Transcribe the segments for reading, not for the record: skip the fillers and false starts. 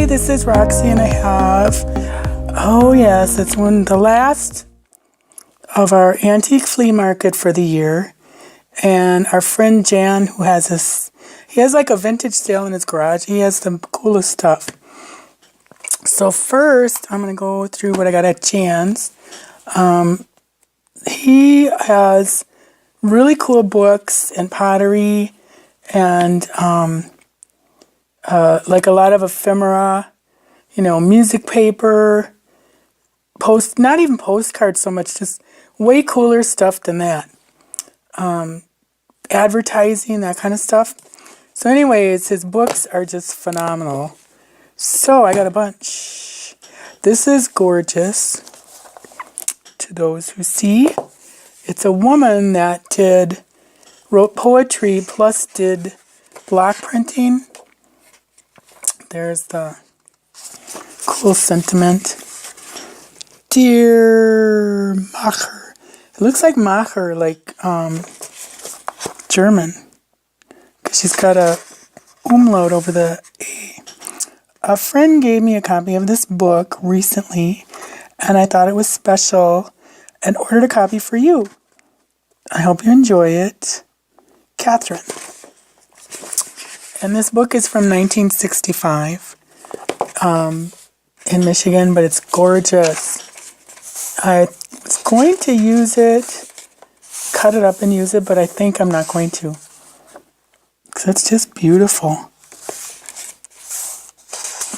this is Roxy, and I have, oh yes, it's the last of our antique flea market for the year. And our friend Jan, who has this, he has like a vintage sale in his garage. He has the coolest stuff. So first, I'm going to go through what I got at Jan's. He has really cool books and pottery and like a lot of ephemera, music paper, not even postcards so much, just way cooler stuff than that. Advertising, that kind of stuff. So anyways, his books are just phenomenal. So I got a bunch. This is gorgeous. To those who see, it's a woman that wrote poetry plus did block printing. There's the cool sentiment. Dear Macher. It looks like Macher, like German. Because she's got a umlaut over the A. A friend gave me a copy of this book recently, and I thought it was special and ordered a copy for you. I hope you enjoy it. Catherine. And this book is from 1965 in Michigan, but it's gorgeous. I was going to use it, cut it up and use it, but I think I'm not going to. Because it's just beautiful.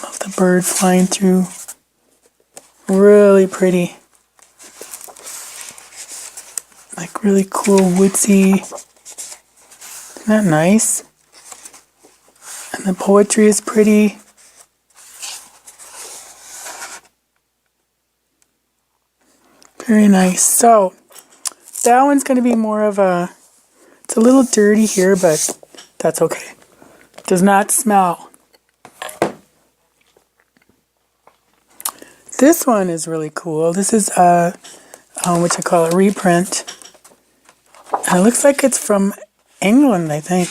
Love the bird flying through. Really pretty. Like really cool, woodsy. Isn't that nice? And the poetry is pretty. Very nice. So, that one's going to be more of it's a little dirty here, but that's okay. It does not smell. This one is really cool. This is what you call a reprint. And it looks like it's from England, I think.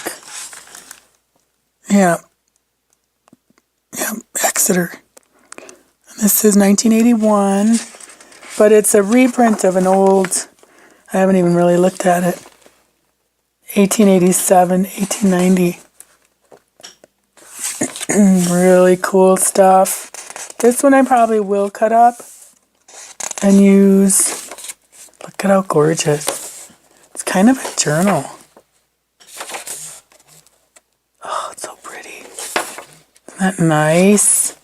Yeah, Exeter. And this is 1981, but it's a reprint of an old, I haven't even really looked at it, 1887, 1890. Really cool stuff. This one I probably will cut up and use. Look at how gorgeous. It's kind of a journal. Oh, it's so pretty. Isn't that nice?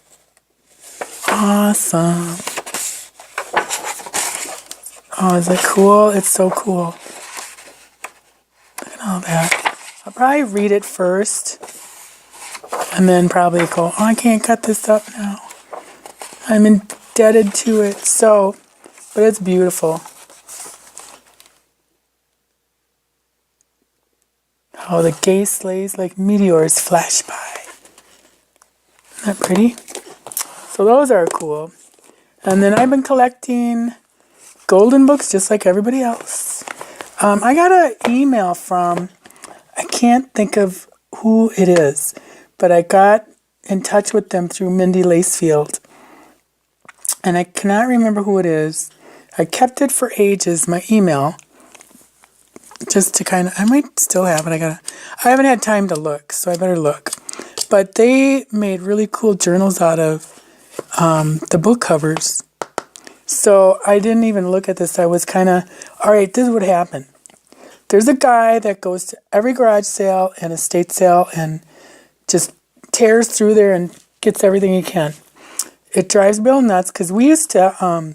Awesome. Oh, is it cool? It's so cool. Look at all that. I'll probably read it first. And then probably go, oh, I can't cut this up now. I'm indebted to it. So, but it's beautiful. Oh, the gay sleighs like meteors flash by. Isn't that pretty? So those are cool. And then I've been collecting golden books just like everybody else. I got an email from, I can't think of who it is, but I got in touch with them through Mindy Lacefield. And I cannot remember who it is. I kept it for ages, my email. Just to kind of, I might still have it. I haven't had time to look, so I better look. But they made really cool journals out of the book covers. So I didn't even look at this. I was kind of, all right, this is what happened. There's a guy that goes to every garage sale and estate sale and just tears through there and gets everything he can. It drives Bill nuts because we used to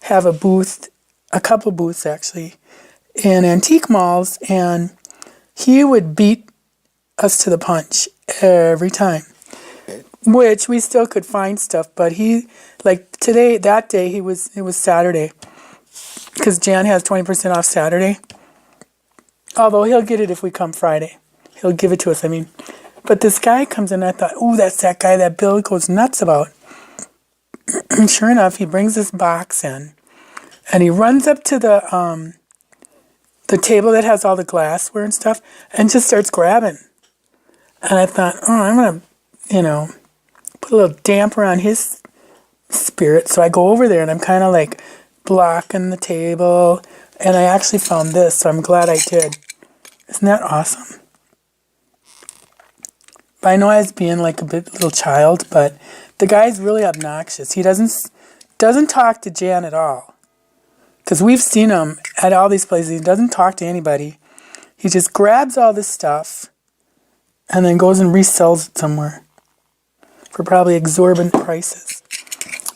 have a booth, a couple booths actually, in antique malls, and he would beat us to the punch every time. Which we still could find stuff, but he, like today, that day, it was Saturday. Because Jan has 20% off Saturday. Although he'll get it if we come Friday. He'll give it to us, I mean. But this guy comes in, and I thought, ooh, that's that guy that Bill goes nuts about. And sure enough, he brings this box in. And he runs up to the table that has all the glassware and stuff, and just starts grabbing. And I thought, oh, I'm going to, put a little damper on his spirit. So I go over there and I'm kind of like blocking the table. And I actually found this, so I'm glad I did. Isn't that awesome? But I know I was being like a little child, but the guy's really obnoxious. He doesn't talk to Jan at all. Because we've seen him at all these places. He doesn't talk to anybody. He just grabs all this stuff and then goes and resells it somewhere for probably exorbitant prices.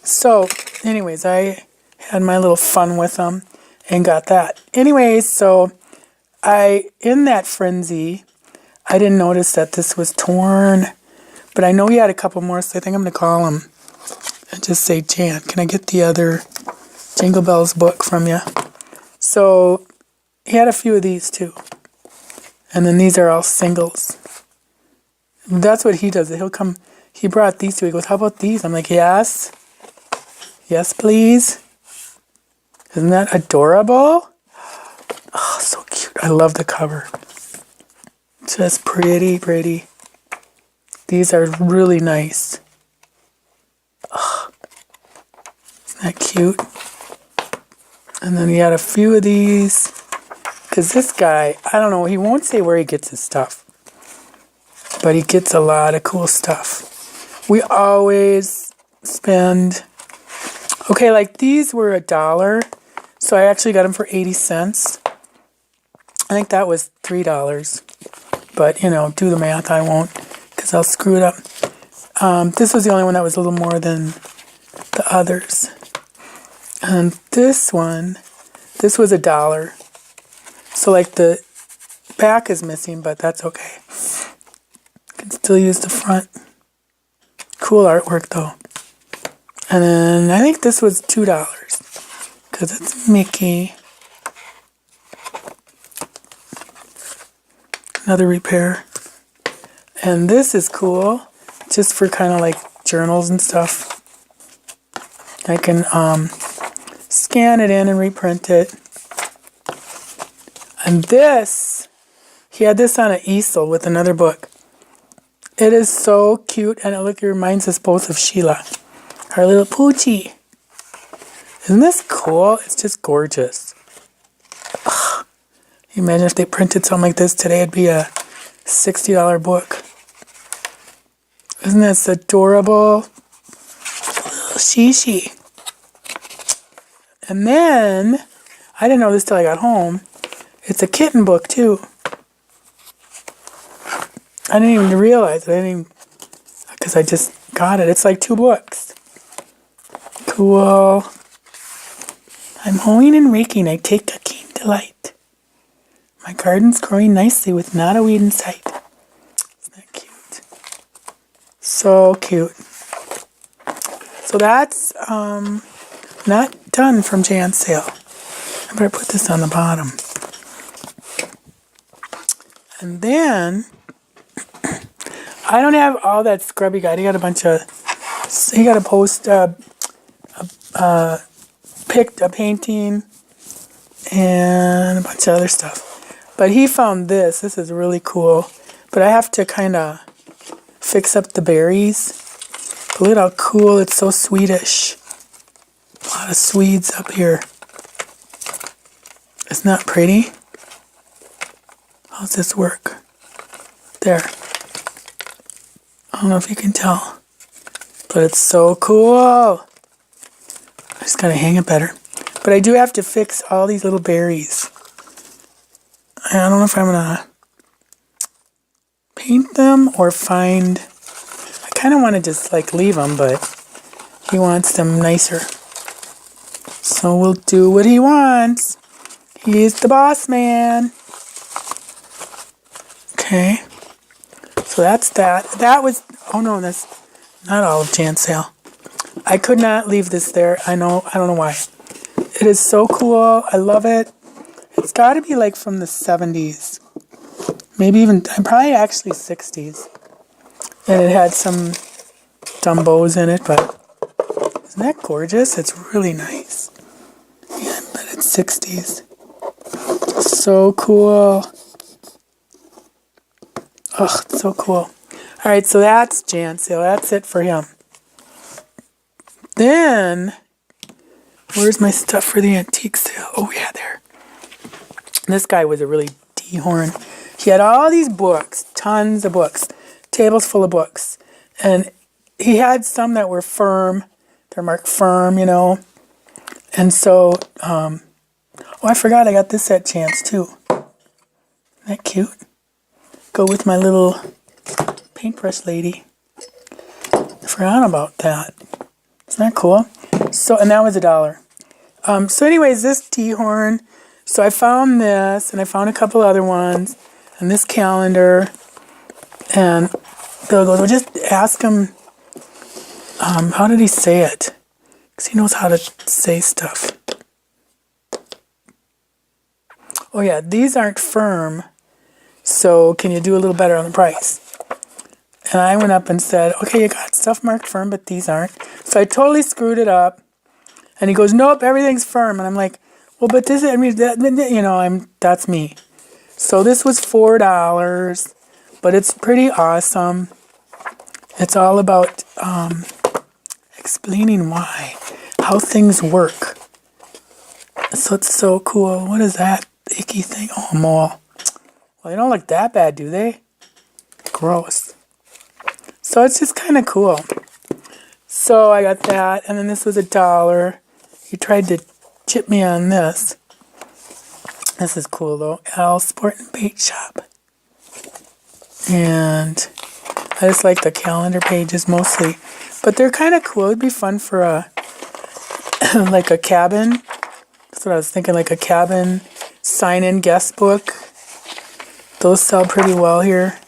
So, anyways, I had my little fun with him and got that. Anyways, so in that frenzy, I didn't notice that this was torn, but I know he had a couple more, so I think I'm going to call him and just say, Jan, can I get the other Jingle Bells book from you? So he had a few of these too. And then these are all singles. That's what he does. He brought these two. He goes, how about these? I'm like, yes. Yes, please. Isn't that adorable? Oh, so cute. I love the cover. Just pretty, pretty. These are really nice. Oh, isn't that cute? And then he had a few of these. Because this guy, I don't know, he won't say where he gets his stuff. But he gets a lot of cool stuff. We always spend... Okay, like these were $1. So I actually got them for 80 cents. I think that was $3. But, you know, do the math. I won't, because I'll screw it up. This was the only one that was a little more than the others. And this one, this was $1. So, like, the back is missing, but that's okay. Can still use the front. Cool artwork, though. And then I think this was $2 because it's Mickey. Another repair. And this is cool, just for kind of like journals and stuff. I can scan it in and reprint it. And this, he had this on an easel with another book. It is so cute, and it reminds us both of Sheila, our little poochie. Isn't this cool? It's just gorgeous. Ugh. Imagine if they printed something like this today, it'd be a $60 book. Isn't this adorable? Little Shishi. And then, I didn't know this till I got home, it's a kitten book too. I didn't even realize it. Because I just got it. It's like 2 books. Cool. I'm hoeing and raking. I take a keen delight. My garden's growing nicely with not a weed in sight. Isn't that cute? So cute. So that's not done from Jan's sale. I better put this on the bottom. And then, I don't have all that scrubby guy. He got a bunch of, he got a post, picked a painting and a bunch of other stuff. But he found this. This is really cool. But I have to kind of fix up the berries. But look how cool. It's so Swedish. A lot of Swedes up here. Isn't that pretty? How's this work? There. I don't know if you can tell. But it's so cool. I just gotta hang it better. But I do have to fix all these little berries. I don't know if I'm gonna paint them or find... I kind of want to just like leave them, but he wants them nicer. So we'll do what he wants. He's the boss man. Okay. So that's that. That was... Oh no, that's not all of Jan's sale. I could not leave this there. I don't know why. It is so cool. I love it. It's got to be like from the 70s. Maybe even, probably actually 60s. And it had some Dumbos in it, but isn't that gorgeous? It's really nice. Yeah, but it's 60s. So cool. Ugh, it's so cool. Alright, so that's Jan's sale. That's it for him. Then, where's my stuff for the antique sale? Oh, yeah, there. This guy was a really dehorn. He had all these books, tons of books, tables full of books. And he had some that were firm. They're marked firm, you know. And so, oh, I forgot I got this at Chance, too. Isn't that cute? Go with my little paintbrush lady. I forgot about that. Isn't that cool? So, and that was $1. So anyways, this tea horn. So I found this, and I found a couple other ones, and this calendar. And Bill goes, well, just ask him, how did he say it? Because he knows how to say stuff. Oh yeah, these aren't firm, so can you do a little better on the price? And I went up and said, okay, you got stuff marked firm, but these aren't. So I totally screwed it up. And he goes, nope, everything's firm. And I'm like, well, but this is, I mean, you know, that's me. So this was $4, but it's pretty awesome. It's all about explaining why, how things work. So it's so cool. What is that icky thing? Oh, a mole. Well, they don't look that bad, do they? Gross. So it's just kind of cool. So I got that, and then this was $1. He tried to chip me on this. This is cool, though. Al Sport and Bait Shop. And I just like the calendar pages mostly. But they're kind of cool. It'd be fun for a, like a cabin. That's what I was thinking, like a cabin sign-in guest book. Those sell pretty well here.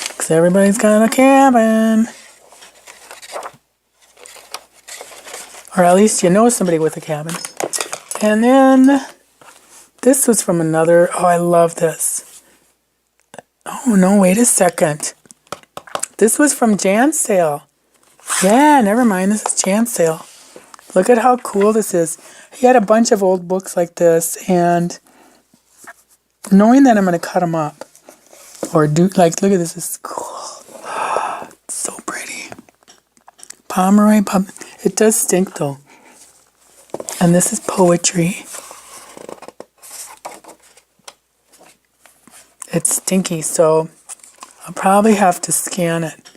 Because everybody's got a cabin. Or at least you know somebody with a cabin. And then this was from another. Oh, I love this. Oh, no, wait a second. This was from Jan's sale. Yeah, never mind. This is Jan's sale. Look at how cool this is. He had a bunch of old books like this. And knowing that I'm going to cut them up. Or do, like, look at this. This is cool. It's so pretty. Pomeroy. It does stink, though. And this is poetry. It's stinky, so I'll probably have to scan it.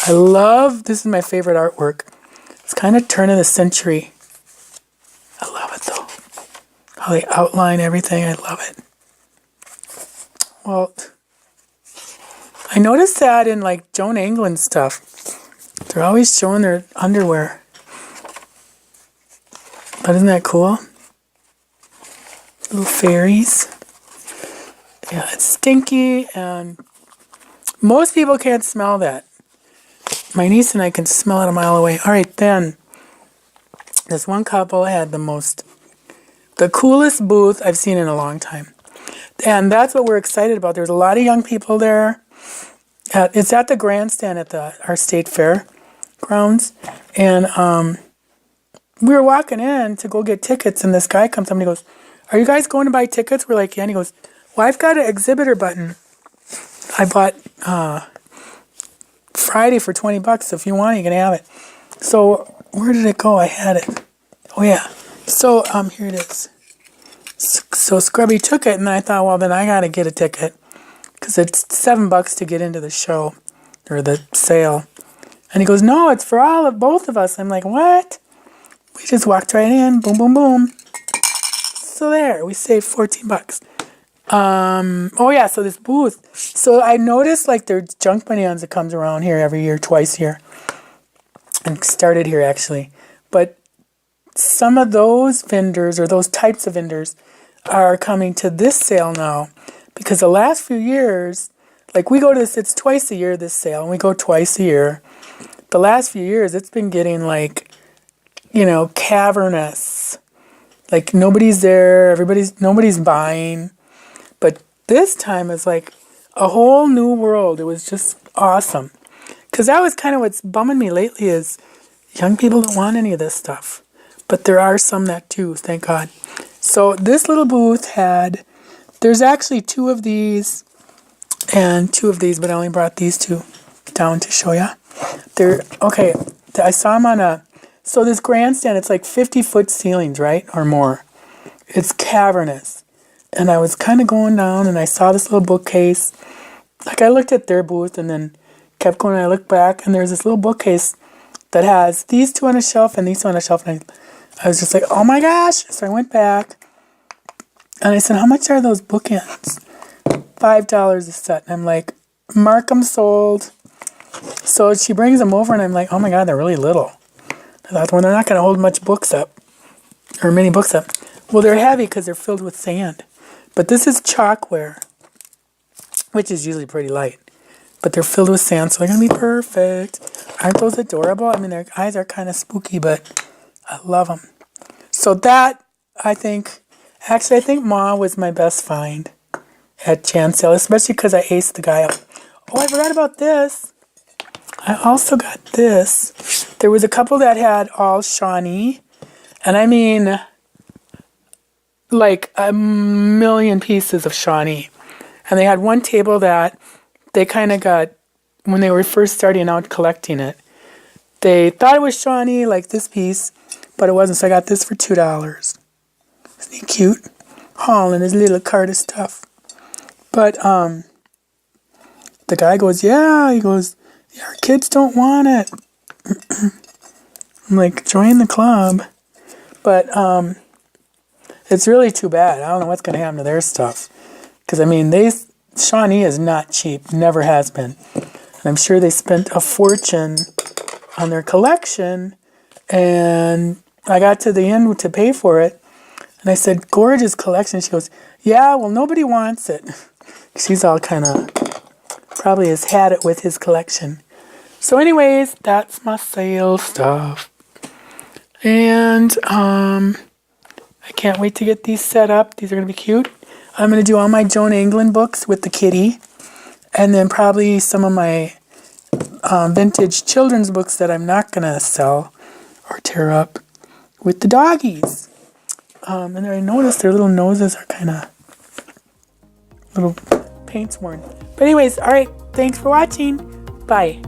I love, this is my favorite artwork. It's kind of turn of the century. I love it, though. How they outline everything, I love it. Well, I noticed that in, like, Joan England stuff. They're always showing their underwear. But isn't that cool? Little fairies. Yeah, it's stinky, and most people can't smell that. My niece and I can smell it a mile away. All right, then. This one couple had the coolest booth I've seen in a long time. And that's what we're excited about. There's a lot of young people there. It's at the grandstand at our state fair grounds. And we were walking in to go get tickets, and this guy comes up and he goes, are you guys going to buy tickets? We're like, yeah. And he goes, well, I've got an exhibitor button. I bought Friday for $20. So if you want it, you can have it. So where did it go? I had it. Oh, yeah. So here it is. So Scrubby took it, and I thought, well, then I got to get a ticket because it's $7 to get into the show or the sale. And he goes, no, it's for both of us. I'm like, what? We just walked right in. Boom, boom, boom. So there, we saved $14. Oh yeah, so this booth. So I noticed like there's Junk Bananas that comes around here every year, twice a year. And started here actually. But some of those vendors or those types of vendors are coming to this sale now. Because the last few years, like we go to this, it's twice a year this sale, and we go twice a year. The last few years, it's been getting like, you know, cavernous. Like nobody's there, nobody's buying. But this time is like a whole new world. It was just awesome. Because that was kind of what's bumming me lately is young people don't want any of this stuff. But there are some that do, thank God. So this little booth there's actually 2 of these and 2 of these, but I only brought these 2 down to show you. They're, okay, I saw them on a So this grandstand, it's like 50-foot ceilings, right? Or more. It's cavernous. And I was kind of going down and I saw this little bookcase. Like I looked at their booth and then kept going and I looked back and there's this little bookcase that has these two on a shelf and these two on a shelf. And I was just like, oh my gosh. So I went back and I said, how much are those bookends? $5 a set. And I'm like, mark them sold. So she brings them over and I'm like, oh my God, they're really little. I thought, well, they're not going to hold much books up or many books up. Well, they're heavy because they're filled with sand. But this is chalkware, which is usually pretty light. But they're filled with sand, so they're going to be perfect. Aren't those adorable? I mean, their eyes are kind of spooky, but I love them. So that, I think Ma was my best find at Chan Sale, especially because I aced the guy out. Oh, I forgot about this. I also got this. There was a couple that had all Shawnee, and I mean, like a million pieces of Shawnee. And they had one table that they kind of got, when they were first starting out collecting it, they thought it was Shawnee, like this piece, but it wasn't. So I got this for $2. Isn't he cute? Hauling his little cart of stuff. But the guy goes, yeah, he goes, yeah, our kids don't want it. I'm like, join the club. But it's really too bad. I don't know what's going to happen to their stuff. Because, I mean, Shawnee is not cheap. Never has been. And I'm sure they spent a fortune on their collection. And I got to the end to pay for it. And I said, gorgeous collection. She goes, yeah, well, nobody wants it. She's all kind of, probably has had it with his collection. So anyways, that's my sale stuff. And I can't wait to get these set up. These are going to be cute. I'm going to do all my Joan England books with the kitty. And then probably some of my vintage children's books that I'm not going to sell or tear up with the doggies. And I noticed their little noses are kind of little paint's worn. But anyways, all right. Thanks for watching. Bye.